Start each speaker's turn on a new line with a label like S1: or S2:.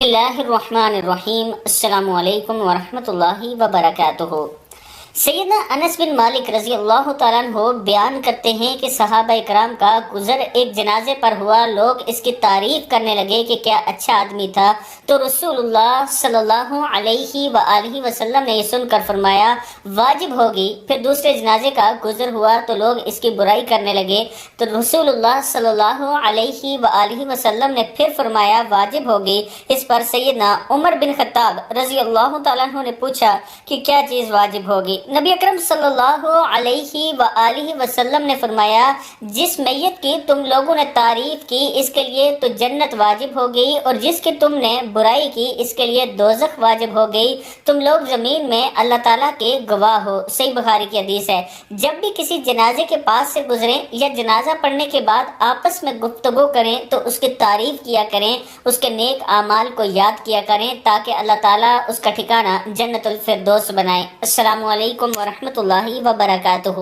S1: اللہ الرحمن الرحیم۔ السلام علیکم ورحمۃ اللہ وبرکاتہ۔ سیدنا انس بن مالک رضی اللہ تعالیٰ عنہ بیان کرتے ہیں کہ صحابہ اکرام کا گزر ایک جنازے پر ہوا، لوگ اس کی تعریف کرنے لگے کہ کیا اچھا آدمی تھا، تو رسول اللہ صلی اللہ علیہ وآلہ وسلم نے یہ سن کر فرمایا واجب ہوگی۔ پھر دوسرے جنازے کا گزر ہوا تو لوگ اس کی برائی کرنے لگے، تو رسول اللہ صلی اللہ علیہ وآلہ وسلم نے پھر فرمایا واجب ہوگی۔ اس پر سیدنا عمر بن خطاب رضی اللہ تعالیٰ عنہ نے پوچھا کہ کیا چیز واجب ہوگی؟ نبی اکرم صلی اللہ علیہ وآلہ وسلم نے فرمایا جس میت کی تم لوگوں نے تعریف کی اس کے لیے تو جنت واجب ہو گئی، اور جس کی تم نے برائی کی اس کے لیے دوزخ واجب ہو گئی۔ تم لوگ زمین میں اللہ تعالیٰ کے گواہ ہو۔ صحیح بخاری کی حدیث ہے۔ جب بھی کسی جنازے کے پاس سے گزریں یا جنازہ پڑھنے کے بعد آپس میں گفتگو کریں تو اس کی تعریف کیا کریں، اس کے نیک اعمال کو یاد کیا کریں تاکہ اللہ تعالیٰ اس کا ٹھکانہ جنت الفردوس بنائے۔ السلام علیکم ورحمۃ اللہ وبرکاتہ۔